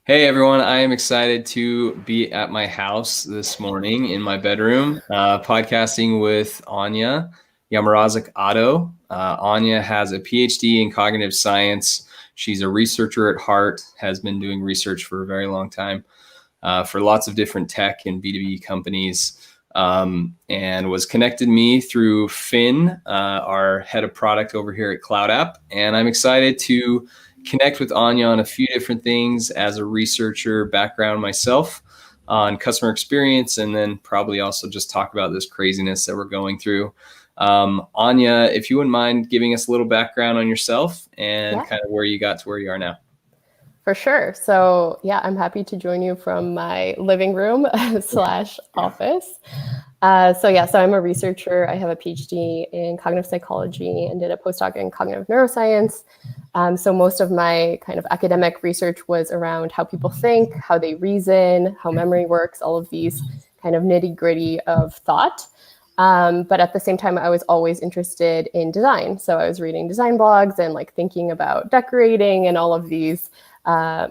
Hey everyone, I am excited to be at my house this morning in my bedroom, podcasting with Anja Jamrozik Otto. Anja has a PhD in cognitive science. She's a researcher at heart, has been doing research for a very long time for lots of different tech and B2B companies, and was connected me through Finn, our head of product over here at Cloud App. And I'm excited to connect with Anja on a few different things as a researcher background myself on customer experience, and then probably also just talk about this craziness that we're going through. Anja, if you wouldn't mind giving us a little background on yourself and kind of where you got to where you are now. For sure. So yeah, I'm happy to join you from my living room slash office. So I'm a researcher. I have a PhD in cognitive psychology and did a postdoc in cognitive neuroscience. So most of my kind of academic research was around how people think, how they reason, how memory works, all of these kind of nitty gritty of thought. But at the same time, I was always interested in design. So I was reading design blogs and like thinking about decorating and all of these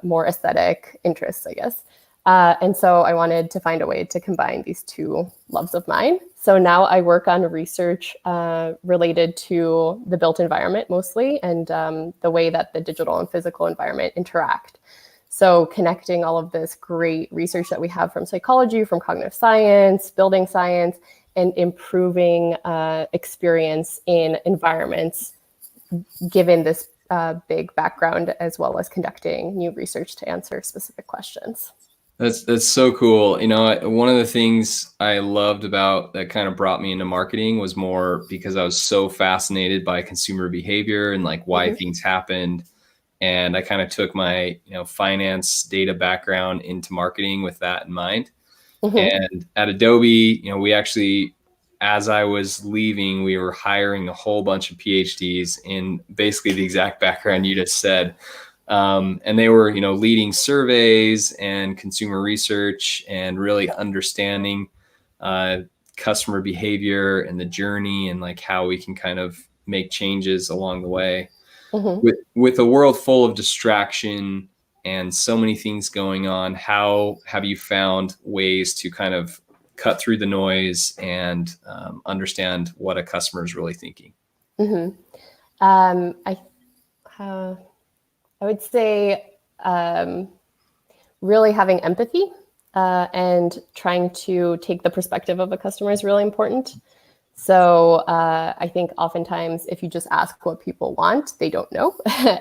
more aesthetic interests, I guess. And so I wanted to find a way to combine these two loves of mine. So now I work on research related to the built environment mostly, and the way that the digital and physical environment interact. So connecting all of this great research that we have from psychology, from cognitive science, building science, and improving experience in environments, given this big background, as well as conducting new research to answer specific questions. That's so cool. You know, one of the things I loved about that kind of brought me into marketing was more because I was so fascinated by consumer behavior and like why things happened. And I kind of took my, finance data background into marketing with that in mind. And at Adobe, we actually, as I was leaving, we were hiring a whole bunch of PhDs in basically the exact background you just said. And they were, leading surveys and consumer research and really understanding customer behavior and the journey and like how we can kind of make changes along the way. With a world full of distraction and so many things going on, how have you found ways to kind of cut through the noise and understand what a customer is really thinking? I would say really having empathy and trying to take the perspective of a customer is really important. So I think oftentimes if you just ask what people want, they don't know.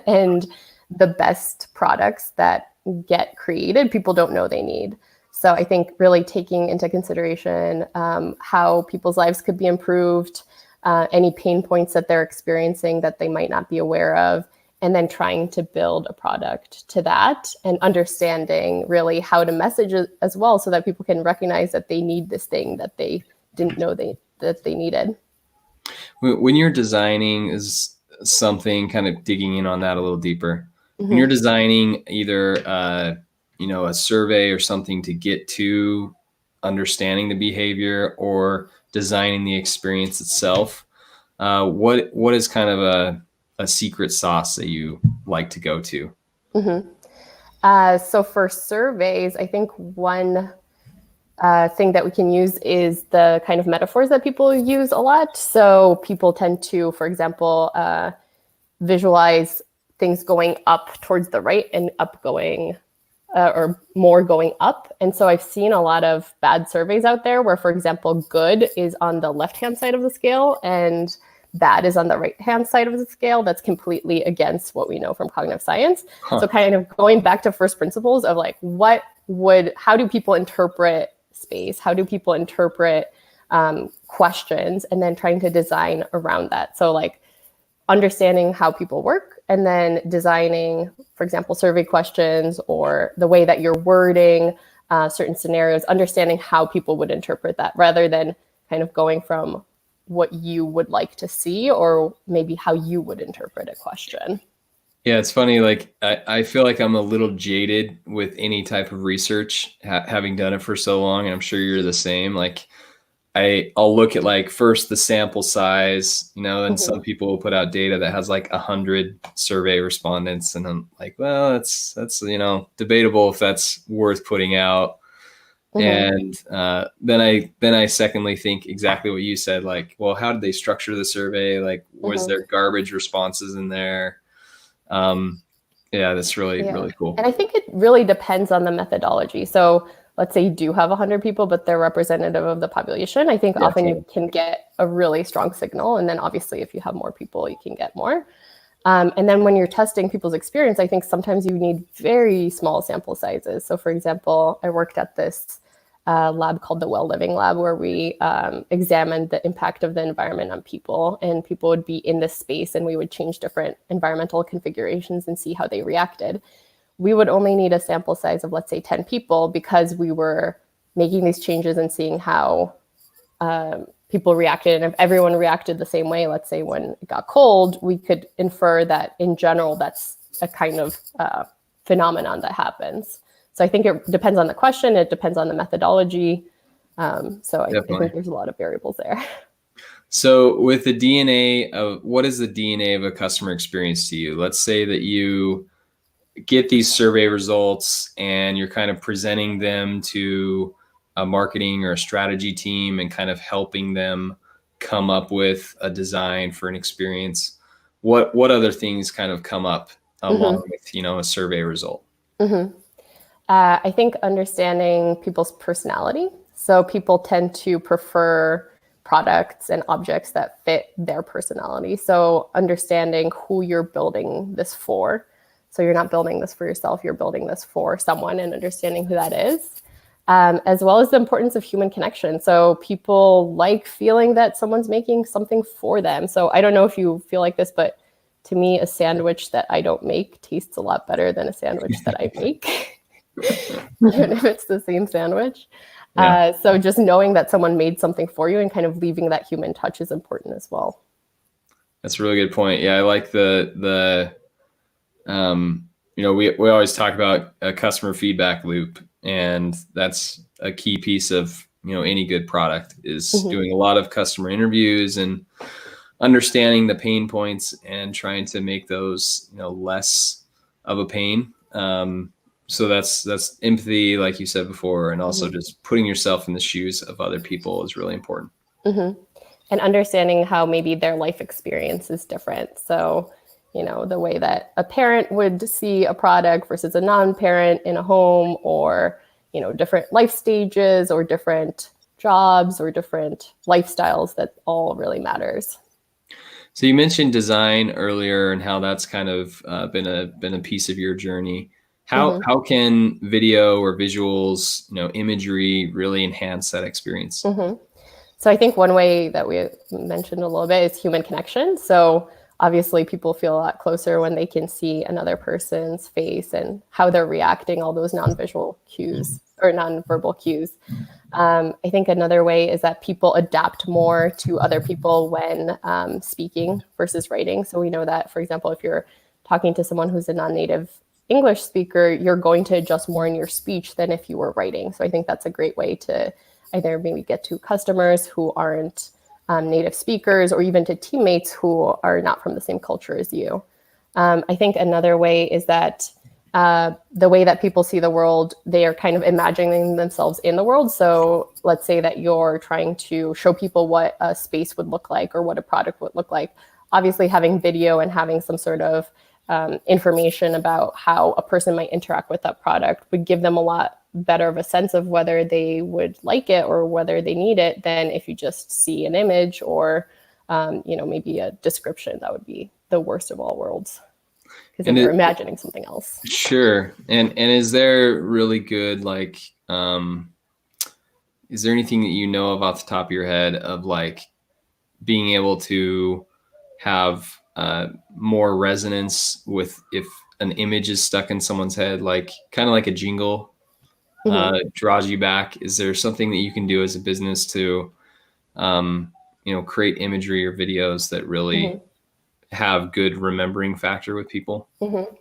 And the best products that get created, people don't know they need. So I think really taking into consideration how people's lives could be improved, any pain points that they're experiencing that they might not be aware of, and then trying to build a product to that and understanding really how to message it as well so that people can recognize that they need this thing that they didn't know that they needed. When you're designing is something kind of digging in on that a little deeper. When you're designing either, a survey or something to get to understanding the behavior or designing the experience itself, what is kind of a secret sauce that you like to go to? So for surveys, I think one thing that we can use is the kind of metaphors that people use a lot. So people tend to, for example, visualize things going up towards the right and up going or more going up. And so I've seen a lot of bad surveys out there where, for example, good is on the left-hand side of the scale and bad is on the right-hand side of the scale. That's completely against what we know from cognitive science. So kind of going back to first principles of like, how do people interpret space? How do people interpret questions? And then trying to design around that. So like understanding how people work and then designing, for example, survey questions or the way that you're wording certain scenarios, understanding how people would interpret that rather than kind of going from what you would like to see or maybe how you would interpret a question. Yeah, it's funny. Like I feel like I'm a little jaded with any type of research, having done it for so long, and I'm sure you're the same. Like I'll look at like first the sample size, you know, and some Mhm. people will put out data that has like 100 survey respondents, and I'm like, well, that's you know, debatable if that's worth putting out. Mhm. And then I secondly think exactly what you said, like, well, how did they structure the survey? Like, was Mhm. there garbage responses in there? Um, yeah, that's really, Yeah. really cool. And I think it really depends on the methodology. So let's say you do have 100 people, but they're representative of the population. I think Yeah, often you totally. can get a really strong signal. And then obviously, if you have more people, you can get more. And then when you're testing people's experience, I think sometimes you need very small sample sizes. So, for example, I worked at this lab called the Well Living Lab, where we examined the impact of the environment on people. And people would be in this space, and we would change different environmental configurations and see how they reacted. We would only need a sample size of, let's say, 10 people because we were making these changes and seeing how people reacted. And if everyone reacted the same way, let's say when it got cold, we could infer that in general, that's a kind of phenomenon that happens. So I think it depends on the question. It depends on the methodology. I think Definitely. there's a lot of variables there. So with the DNA of what is the DNA of a customer experience to you? Let's say that you get these survey results and you're kind of presenting them to a marketing or a strategy team and kind of helping them come up with a design for an experience. What other things kind of come up along Mm-hmm. with, you know, a survey result? Mm-hmm. I think understanding people's personality. So people tend to prefer products and objects that fit their personality. So understanding who you're building this for. So you're not building this for yourself, you're building this for someone, and understanding who that is. As well as the importance of human connection. So people like feeling that someone's making something for them. So I don't know if you feel like this, but to me, a sandwich that I don't make tastes a lot better than a sandwich that I make. Even if it's the same sandwich. Yeah, So just knowing that someone made something for you and kind of leaving that human touch is important as well. that's a really good point. Yeah, I like you know, we always talk about a customer feedback loop, and that's a key piece of, you know, any good product is Mm-hmm. doing a lot of customer interviews and understanding the pain points and trying to make those, you know, less of a pain. So that's empathy, like you said before, and also Mm-hmm. just putting yourself in the shoes of other people is really important. Mm-hmm. And understanding how maybe their life experience is different. So, the way that a parent would see a product versus a non-parent in a home, or, different life stages or different jobs or different lifestyles, that all really matters. So you mentioned design earlier and how that's kind of been a piece of your journey. How Mm-hmm. how can video or visuals, you know, imagery really enhance that experience? Mm-hmm. So I think one way that we mentioned a little bit is human connection. So obviously people feel a lot closer when they can see another person's face and how they're reacting, all those non-visual cues or non-verbal cues. I think another way is that people adapt more to other people when speaking versus writing. So we know that, for example, if you're talking to someone who's a non-native English speaker, you're going to adjust more in your speech than if you were writing. So I think that's a great way to either maybe get to customers who aren't native speakers, or even to teammates who are not from the same culture as you. I think another way is that the way that people see the world, they are kind of imagining themselves in the world. So let's say that you're trying to show people what a space would look like or what a product would look like. Obviously, having video and having some sort of information about how a person might interact with that product would give them a lot better of a sense of whether they would like it or whether they need it than if you just see an image or maybe a description. That would be the worst of all worlds, because then And you're it, imagining something else. sure. And is there really good like is there anything that you know of off the top of your head of like being able to have more resonance with if an image is stuck in someone's head, like kind of like a jingle Mm-hmm. draws you back? Is there something that you can do as a business to, you know, create imagery or videos that really Mm-hmm. have good remembering factor with people? Mm-hmm.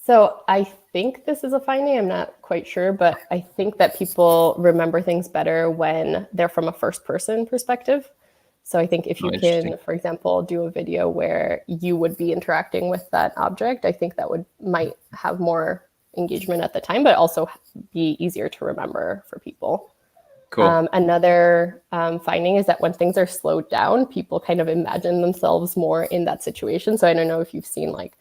So I think this is a finding. I'm not quite sure, but I think that people remember things better when they're from a first person perspective. So I think if you can, for example, do a video where you would be interacting with that object, I think that might have more engagement at the time, but also be easier to remember for people. Cool. Another finding is that when things are slowed down, people kind of imagine themselves more in that situation. So I don't know if you've seen, like,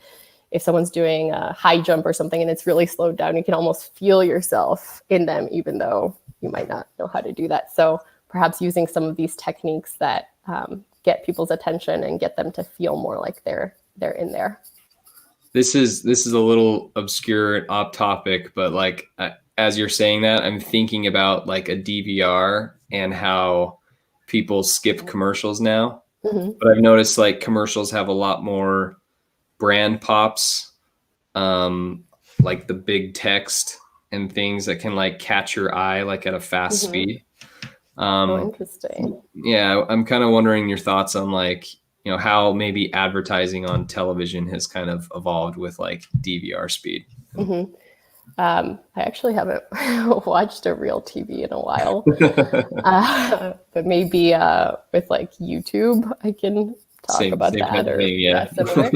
if someone's doing a high jump or something and it's really slowed down, you can almost feel yourself in them, even though you might not know how to do that. So perhaps using some of these techniques that get people's attention and get them to feel more like they're in there. This is a little obscure and off topic, but like as you're saying that, I'm thinking about like a DVR and how people skip commercials now. Mm-hmm. But I've noticed like commercials have a lot more brand pops, like the big text and things that can like catch your eye like at a fast Mm-hmm. speed. Interesting. Yeah, I'm kind of wondering your thoughts on like, you know, how maybe advertising on television has kind of evolved with like DVR speed. Mm-hmm. I actually haven't watched a real TV in a while, but maybe with like YouTube, I can talk about that. Or similar.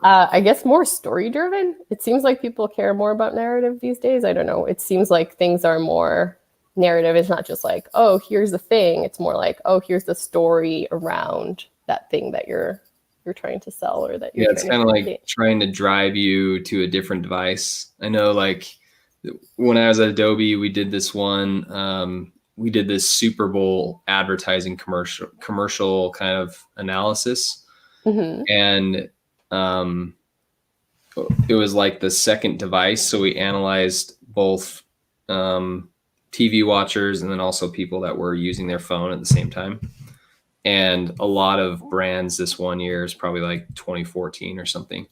I guess more story driven. It seems like people care more about narrative these days. I don't know. It seems like things are more narrative. It's not just like, oh, here's the thing. It's more like, oh, here's the story around that thing that you're trying to sell, or that you're it's kind of like trying to drive you to a different device. I know, like when I was at Adobe, we did this one. We did this Super Bowl advertising commercial kind of analysis, mm-hmm. and it was like the second device. So we analyzed both TV watchers and then also people that were using their phone at the same time. And a lot of brands this one year is probably like 2014 or something,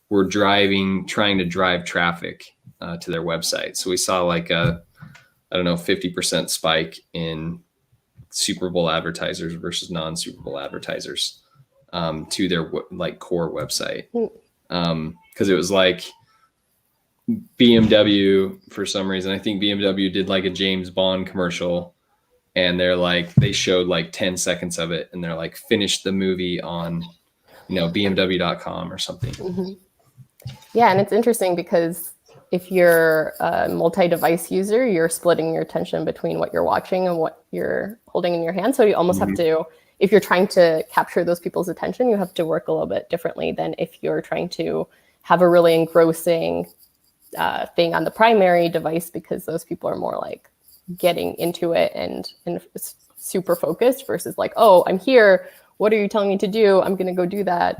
were trying to drive traffic to their website. So we saw like a, 50% spike in Super Bowl advertisers versus non-Super Bowl advertisers to their like core website. Because it was like BMW for some reason. I think BMW did like a James Bond commercial, and they showed like 10 seconds of it, and they're like, finish the movie on, BMW.com or something. Mm-hmm. Yeah, and it's interesting because if you're a multi-device user, you're splitting your attention between what you're watching and what you're holding in your hand. So you almost have to, if you're trying to capture those people's attention, you have to work a little bit differently than if you're trying to have a really engrossing thing on the primary device, because those people are more like getting into it and super focused, versus like, oh, I'm here. What are you telling me to do? I'm going to go do that.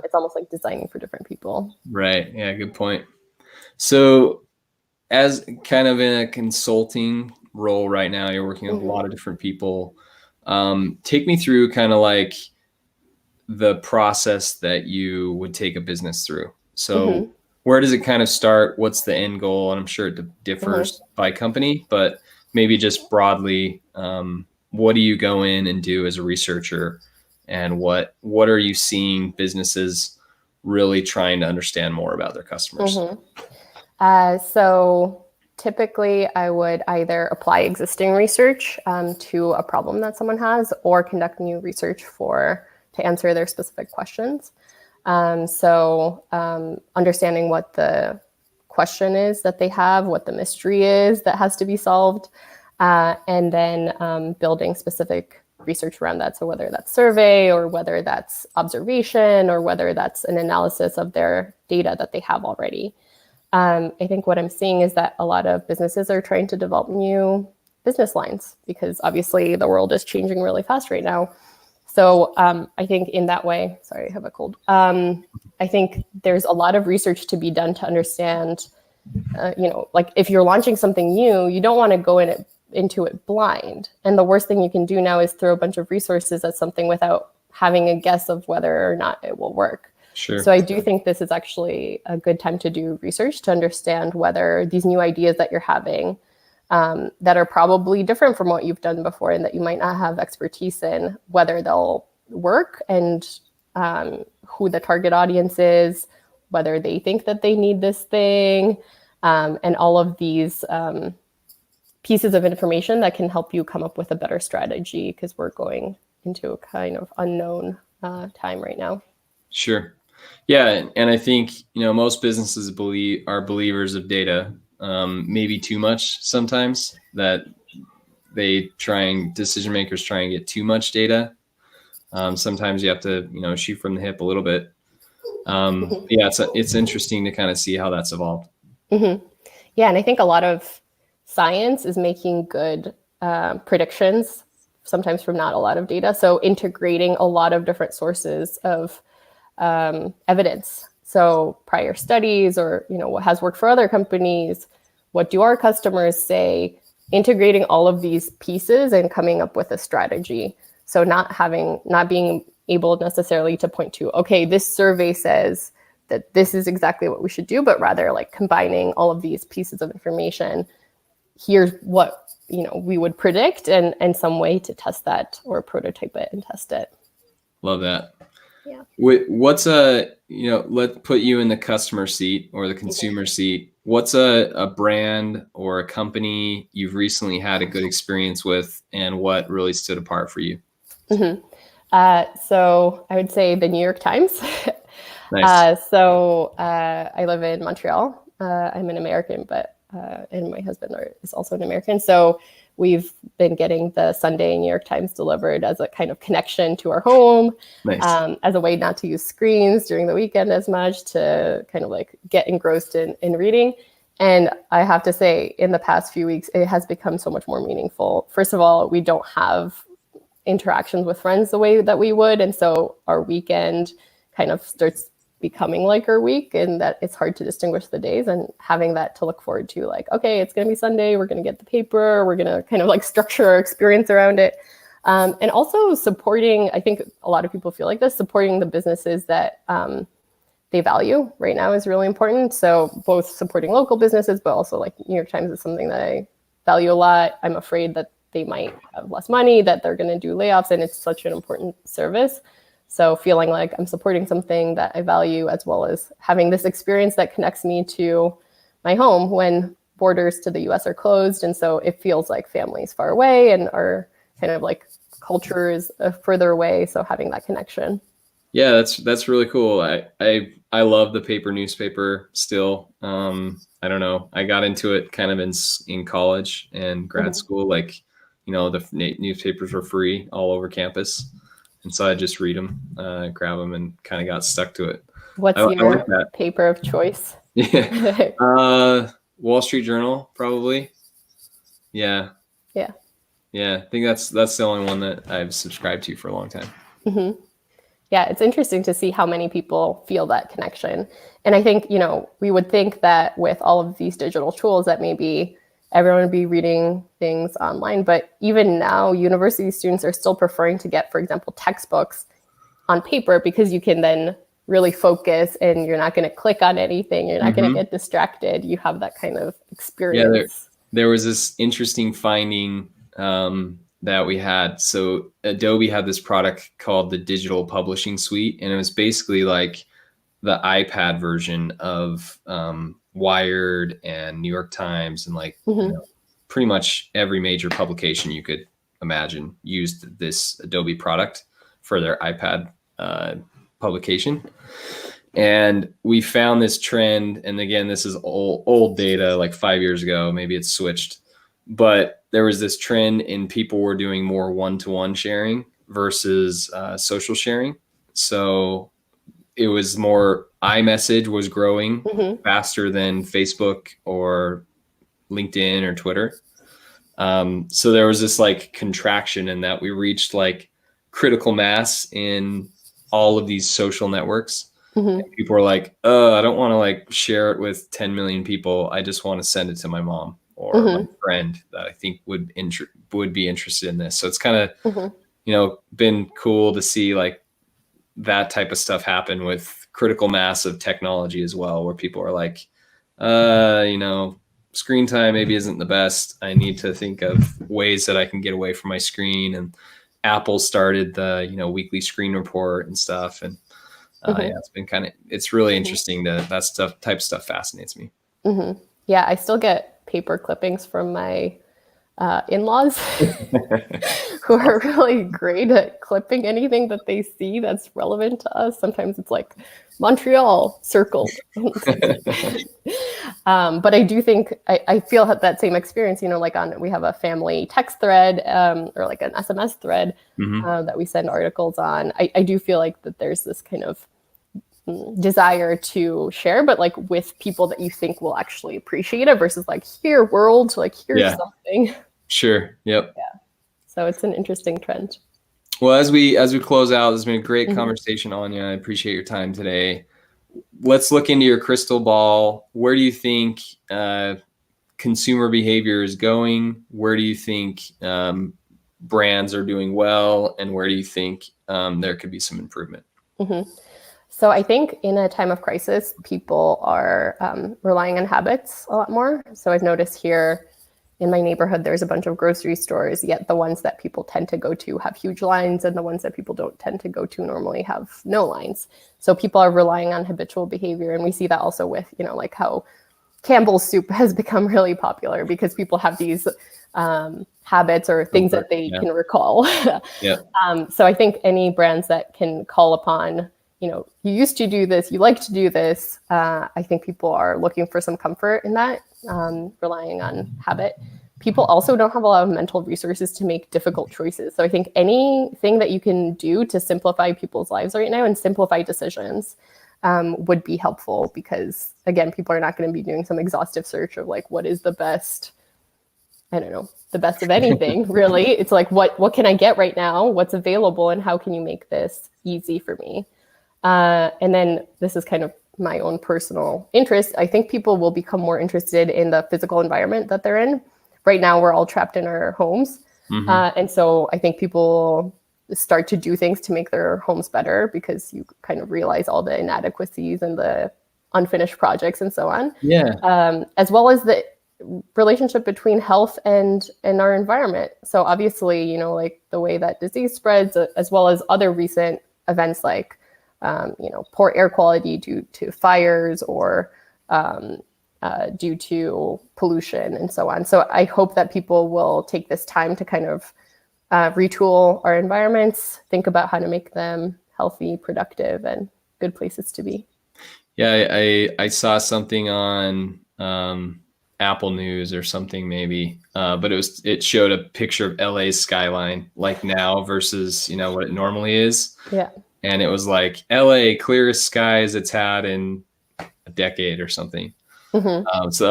It's almost like designing for different people. Right. Yeah, good point. So as kind of in a consulting role right now, you're working with a lot of different people. Take me through kind of like the process that you would take a business through. So where does it kind of start? What's the end goal? And I'm sure it differs by company, but maybe just broadly, what do you go in and do as a researcher? And what are you seeing businesses really trying to understand more about their customers? So typically I would either apply existing research to a problem that someone has, or conduct new research to answer their specific questions. So understanding what the question is that they have, what the mystery is that has to be solved, and then building specific research around that. So whether that's survey, or whether that's observation, or whether that's an analysis of their data that they have already. I think what I'm seeing is that a lot of businesses are trying to develop new business lines, because obviously the world is changing really fast right now. So I think in that way, sorry, I have a cold. I think there's a lot of research to be done to understand, like if you're launching something new, you don't want to go into it blind. And the worst thing you can do now is throw a bunch of resources at something without having a guess of whether or not it will work. Sure. So I do think this is actually a good time to do research to understand whether these new ideas that you're having, that are probably different from what you've done before and that you might not have expertise in, whether they'll work, and who the target audience is, whether they think that they need this thing, and all of these pieces of information that can help you come up with a better strategy, because we're going into a kind of unknown time right now. Sure. Yeah. And I think, most businesses are believers of data, maybe too much sometimes, that decision makers try and get too much data. Sometimes you have to, shoot from the hip a little bit. Yeah, it's interesting to kind of see how that's evolved. Mm-hmm. Yeah. And I think a lot of science is making good predictions, sometimes from not a lot of data. So integrating a lot of different sources of evidence. So prior studies, or, what has worked for other companies, what do our customers say, integrating all of these pieces and coming up with a strategy. So not being able necessarily to point to, okay, this survey says that this is exactly what we should do, but rather like combining all of these pieces of information. Here's what, we would predict, and some way to test that or prototype it and test it. Love that. Yeah. What's let's put you in the customer seat or the consumer seat. What's a brand or a company you've recently had a good experience with, and what really stood apart for you? Mm-hmm. So I would say the New York Times. Nice. I live in Montreal. I'm an American, and my husband is also an American. So we've been getting the Sunday New York Times delivered as a kind of connection to our home, nice. As a way not to use screens during the weekend as much, to kind of like get engrossed in reading. And I have to say, in the past few weeks, it has become so much more meaningful. First of all, we don't have interactions with friends the way that we would. And so our weekend kind of starts becoming like our week, and that it's hard to distinguish the days, and having that to look forward to, like, okay, it's going to be Sunday, we're going to get the paper, we're going to kind of like structure our experience around it. And also supporting, I think a lot of people feel like this, supporting the businesses that they value right now is really important. So both supporting local businesses, but also like New York Times is something that I value a lot. I'm afraid that they might have less money, that they're going to do layoffs, and it's such an important service. So feeling like I'm supporting something that I value, as well as having this experience that connects me to my home when borders to the US are closed. And so it feels like family's far away, and our kind of like culture is further away. So having that connection. Yeah, that's really cool. I love the paper newspaper still. I don't know. I got into it kind of in college and grad school. Like, the newspapers were free all over campus. And so I just read them, grab them, and kind of got stuck to it. What's your paper of choice? Yeah. Wall Street Journal, probably. Yeah. Yeah. Yeah. I think that's the only one that I've subscribed to for a long time. Mm-hmm. Yeah. It's interesting to see how many people feel that connection. And I think, we would think that with all of these digital tools that maybe everyone would be reading things online. But even now, university students are still preferring to get, for example, textbooks on paper, because you can then really focus, and you're not going to click on anything. You're not going to get distracted. You have that kind of experience. Yeah, there was this interesting finding that we had. So Adobe had this product called the Digital Publishing Suite, and it was basically like the iPad version of Wired and New York Times, and like pretty much every major publication you could imagine used this Adobe product for their iPad publication. And we found this trend, and again, this is old data, like 5 years ago, maybe it's switched, but there was this trend in people were doing more one-to-one sharing versus social sharing. So it was more, iMessage was growing faster than Facebook or LinkedIn or Twitter. So there was this like contraction in that we reached like critical mass in all of these social networks. And people were like, I don't want to like share it with 10 million people. I just want to send it to my mom or my friend that I think would be interested in this. So it's kind of, been cool to see like that type of stuff happen with critical mass of technology as well, where people are like, screen time maybe isn't the best. I need to think of ways that I can get away from my screen. And Apple started the, weekly screen report and stuff. And Yeah, it's been it's really interesting that type of stuff fascinates me. Yeah, I still get paper clippings from my in-laws who are really great at clipping anything that they see that's relevant to us. Sometimes it's like Montreal circled. But I do think I feel that same experience, like we have a family text thread or like an SMS thread that we send articles on. I do feel like that there's this kind of desire to share, but like with people that you think will actually appreciate it versus like, here world, like here's something. Sure. Yep. Yeah. So it's an interesting trend. Well, as we close out, this has been a great conversation, Anja. I appreciate your time today. Let's look into your crystal ball. Where do you think consumer behavior is going? Where do you think brands are doing well? And where do you think there could be some improvement? So I think in a time of crisis, people are relying on habits a lot more. So I've noticed here in my neighborhood, there's a bunch of grocery stores, yet the ones that people tend to go to have huge lines, and the ones that people don't tend to go to normally have no lines. So people are relying on habitual behavior. And we see that also with, like how Campbell's soup has become really popular because people have these habits or things that they can recall. So I think any brands that can call upon, you used to do this, you like to do this. I think people are looking for some comfort in that, relying on habit. People also don't have a lot of mental resources to make difficult choices. So I think anything that you can do to simplify people's lives right now and simplify decisions would be helpful because, again, people are not going to be doing some exhaustive search of like, what is the best, I don't know, the best of anything, really. It's like, what can I get right now? What's available? And how can you make this easy for me? And then this is kind of my own personal interest. I think people will become more interested in the physical environment that they're in. Right now, we're all trapped in our homes. And so I think people start to do things to make their homes better because you kind of realize all the inadequacies and the unfinished projects and so on. As well as the relationship between health and our environment. So obviously, like the way that disease spreads, as well as other recent events like poor air quality due to fires or due to pollution and so on. So I hope that people will take this time to kind of retool our environments, think about how to make them healthy, productive, and good places to be. Yeah, I saw something on Apple News or something maybe, but it showed a picture of LA's skyline like now versus what it normally is. And it was like LA, clearest skies it's had in a decade or something. So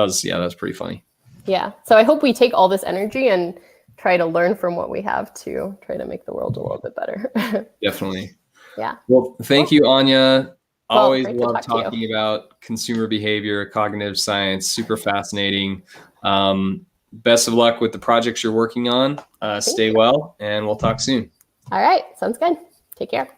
that was pretty funny. Yeah. So I hope we take all this energy and try to learn from what we have to try to make the world a little bit better. Definitely. Yeah. Well, thank you, Anja. Always love talking about consumer behavior, cognitive science, super fascinating. Best of luck with the projects you're working on. Stay well, and we'll talk soon. All right. Sounds good. Take care.